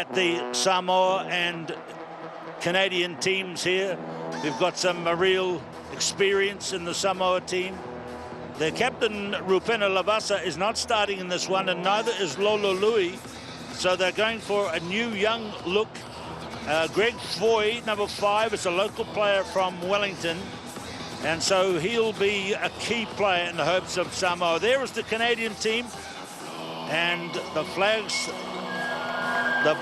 At the Samoa and Canadian teams here, we've got some real experience in the Samoa team. Their captain, Rupena Lavasa, is not starting in this one, and neither is Lolo Lui. So they're going for a new young look. Greg Foy, number 5, is a local player from Wellington. And so he'll be a key player in the hopes of Samoa. There is the Canadian team. And the flags, the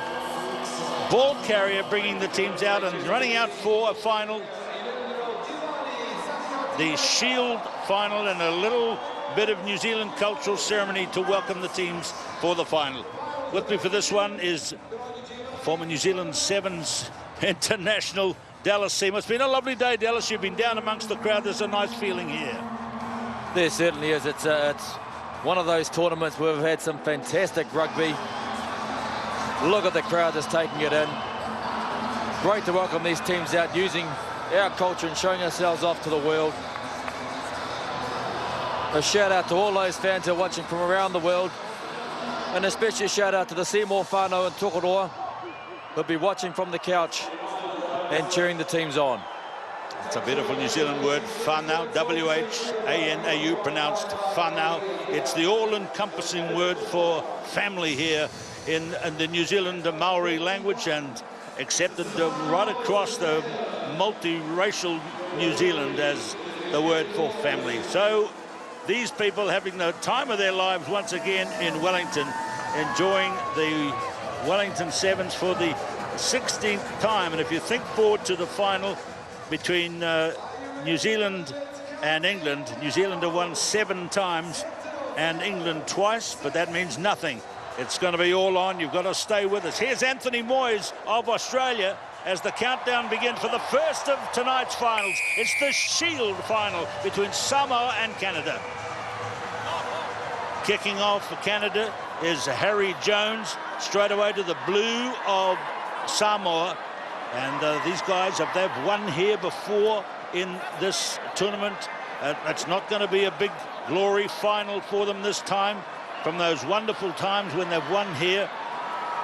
ball carrier bringing the teams out and running out for a final. The Shield final and a little bit of New Zealand cultural ceremony to welcome the teams for the final. With me for this one is former New Zealand Sevens international Dallas Seymour. It's been a lovely day, Dallas. You've been down amongst the crowd. There's a nice feeling here. There certainly is. It's one of those tournaments where we've had some fantastic rugby. Look at the crowd that's taking it in. Great to welcome these teams out using our culture and showing ourselves off to the world. A shout out to all those fans who are watching from around the world, and especially a shout out to the Seymour whānau and Tokoroa who'll be watching from the couch and cheering the teams on. It's a beautiful New Zealand word, whānau, W-H-A-N-A-U, pronounced whānau. It's the all-encompassing word for family here in the New Zealand Maori language, and accepted right across the multiracial New Zealand as the word for family. So these people having the time of their lives once again in Wellington, enjoying the Wellington Sevens for the 16th time. And if you think forward to the final between New Zealand and England, New Zealand have won 7 times and England twice, but that means nothing. It's going to be all on. You've got to stay with us. Here's Anthony Moyes of Australia as the countdown begins for the first of tonight's finals. It's the Shield final between Samoa and Canada. Kicking off for Canada is Harry Jones, straight away to the blue of Samoa. And these guys, they've won here before in this tournament. It's not going to be a big glory final for them this time, from those wonderful times when they've won here.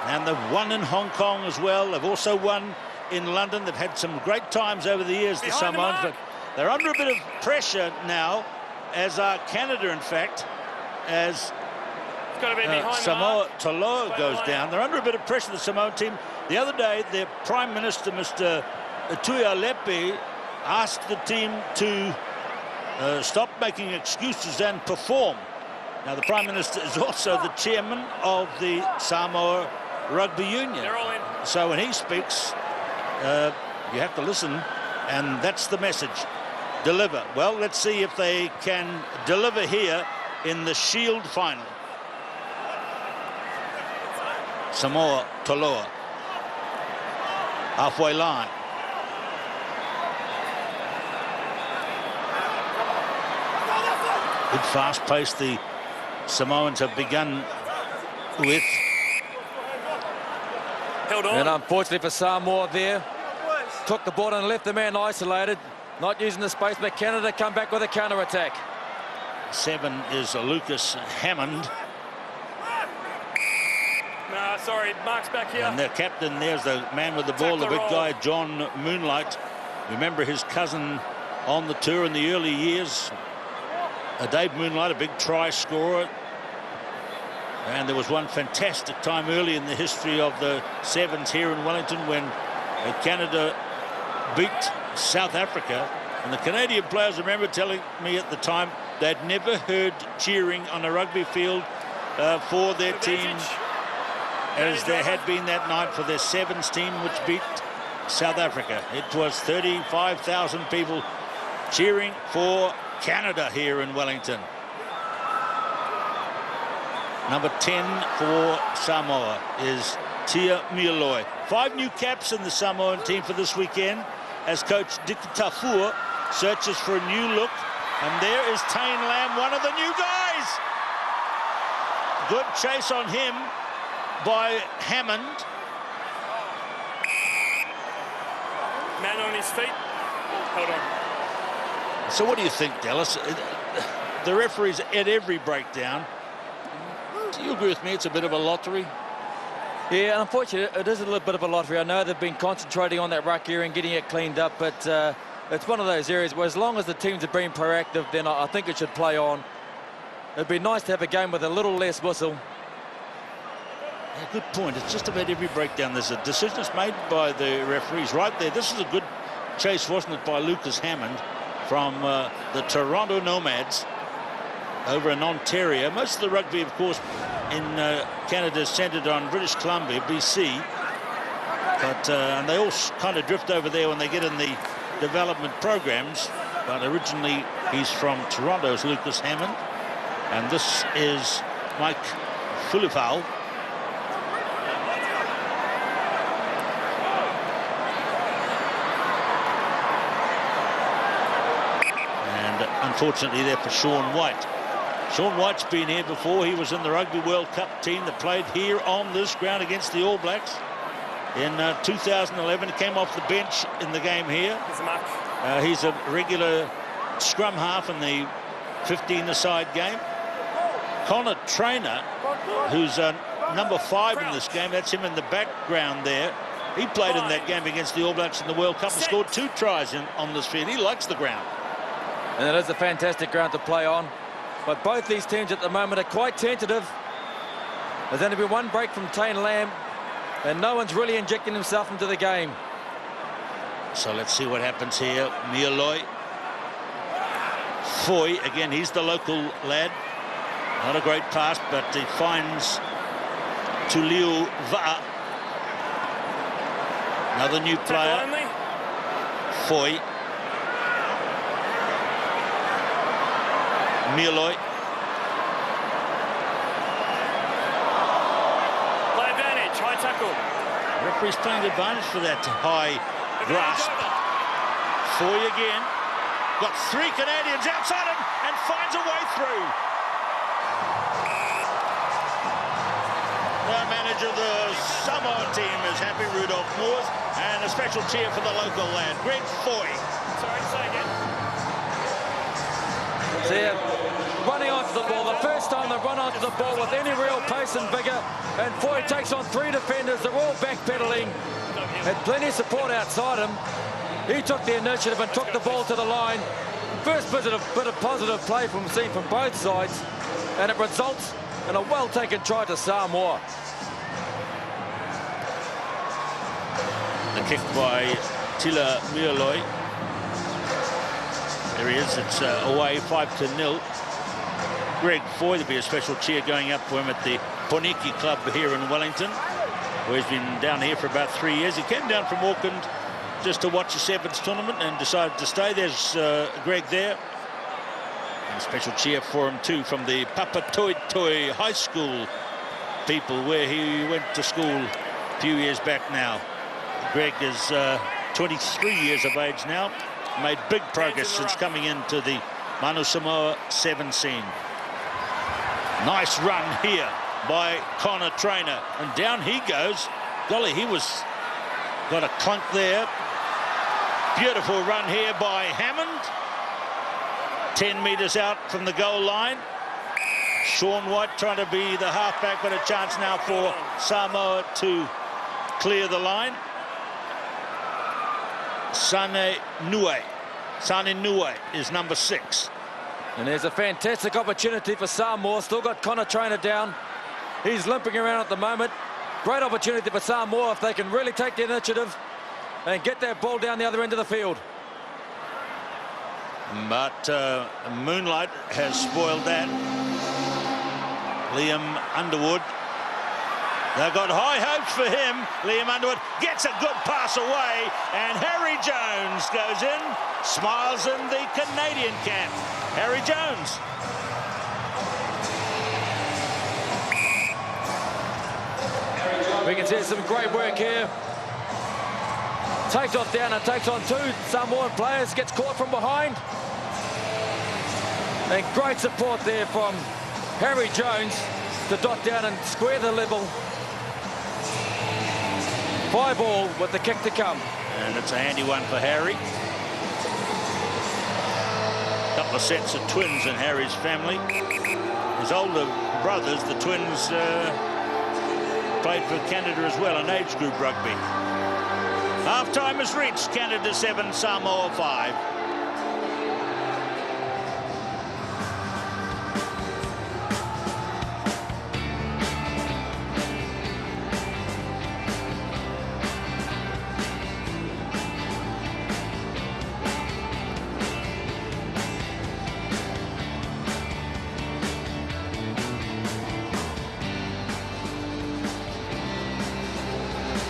And they've won in Hong Kong as well. They've also won in London. They've had some great times over the years, the Samoans, but they're under a bit of pressure now, as are Canada, in fact, as Samoa Taloa goes down. They're under a bit of pressure, the Samoan team. The other day, their Prime Minister, Mr. Tuialepe, asked the team to stop making excuses and perform. Now, the Prime Minister is also the chairman of the Samoa Rugby Union. They're all in. So when he speaks, you have to listen, and that's the message. Deliver. Well, let's see if they can deliver here in the Shield final. Samoa Taloa. Halfway line. Good fast pace the Samoans have begun with. Held on. And unfortunately for Samoa there, took the ball and left the man isolated, not using the space, but Canada come back with a counter-attack. 7 is Lucas Hammond. Nah, sorry, Mark's back here. And their captain, there's the man with the ball, the big guy, John Moonlight. Remember his cousin on the tour in the early years. Dave Moonlight, a big try scorer. And there was one fantastic time early in the history of the Sevens here in Wellington when Canada beat South Africa. And the Canadian players remember telling me at the time they'd never heard cheering on a rugby field for their team as there had been that night for their Sevens team, which beat South Africa. It was 35,000 people cheering for Canada here in Wellington. Number 10 for Samoa is Tia Mialoi. 5 new caps in the Samoan team for this weekend as coach Dick Tafua searches for a new look. And there is Tane Lamb, one of the new guys. Good chase on him by Hammond. Man on his feet. Hold on. So what do you think, Dallas? The referees at every breakdown. Do you agree with me? It's a bit of a lottery. Yeah, and unfortunately, it is a little bit of a lottery. I know they've been concentrating on that ruck area and getting it cleaned up, but it's one of those areas where as long as the teams are being proactive, then I think it should play on. It'd be nice to have a game with a little less whistle. Yeah, good point. It's just about every breakdown. There's a decision that's made by the referees right there. This is a good chase, wasn't it, by Lucas Hammond from the Toronto Nomads over in Ontario. Most of the rugby, of course, in Canada is centred on British Columbia, BC. But and they all kind of drift over there when they get in the development programs. But originally, he's from Toronto's Lucas Hammond. And this is Mike Fulifau. And unfortunately there for Sean White. Sean White's been here before. He was in the Rugby World Cup team that played here on this ground against the All Blacks in 2011. He came off the bench in the game here. He's a regular scrum half in the 15-a-side game. Connor Trainer, who's number 5 in this game, that's him in the background there. He played in that game against the All Blacks in the World Cup and scored 2 tries on this field. He likes the ground. And it is a fantastic ground to play on. But both these teams at the moment are quite tentative. There's only been one break from Tane Lamb, and no one's really injecting himself into the game. So let's see what happens here. Mialoi. Foy, again, he's the local lad. Not a great pass, but he finds Tuliu Va'a. Another new player. Foy. Mialoi. Play advantage, high tackle. Referee's playing advantage for that high grasp. Foy again. Got 3 Canadians outside him and finds a way through. The manager of the Samoa team is happy, Rudolph Moores, and a special cheer for the local lad, Greg Foy. Sorry, say again. See him running onto the ball. The first time they've run onto the ball with any real pace and vigour. And Foy takes on 3 defenders. They're all backpedaling. Had plenty of support outside him. He took the initiative and took the ball to the line. First bit of positive play from both sides. And it results in a well-taken try to Samoa. The kick by Tila Mialoi. There he is. It's away 5-0. Greg Foy, there'll be a special cheer going up for him at the Poniki Club here in Wellington, where he's been down here for about 3 years. He came down from Auckland just to watch the Sevens tournament and decided to stay. There's Greg there. And a special cheer for him too from the Papatoetoe High School people, where he went to school a few years back now. Greg is 23 years of age now. Made big progress since coming into the Manu Samoa 7 scene. Nice run here by Connor Trainer, and down he goes. Golly, he got a clunk there. Beautiful run here by Hammond. 10 metres out from the goal line. Sean White trying to be the halfback, but a chance now for Samoa to clear the line. Sane Nue is number 6. And there's a fantastic opportunity for Samoa. Still got Connor Trainer down. He's limping around at the moment. Great opportunity for Samoa if they can really take the initiative and get that ball down the other end of the field. But Moonlight has spoiled that. Liam Underwood. They've got high hopes for him. Liam Underwood gets a good pass away, and Harry Jones goes in, smiles in the Canadian camp. Harry Jones. We can see some great work here. Takes off down and takes on 2 Samoan players, gets caught from behind. And great support there from Harry Jones to dot down and square the level. 5-all with the kick to come. And it's a handy one for Harry. Couple of sets of twins in Harry's family. His older brothers, the twins, played for Canada as well in age group rugby. Half-time is reached. Canada 7, Samoa 5.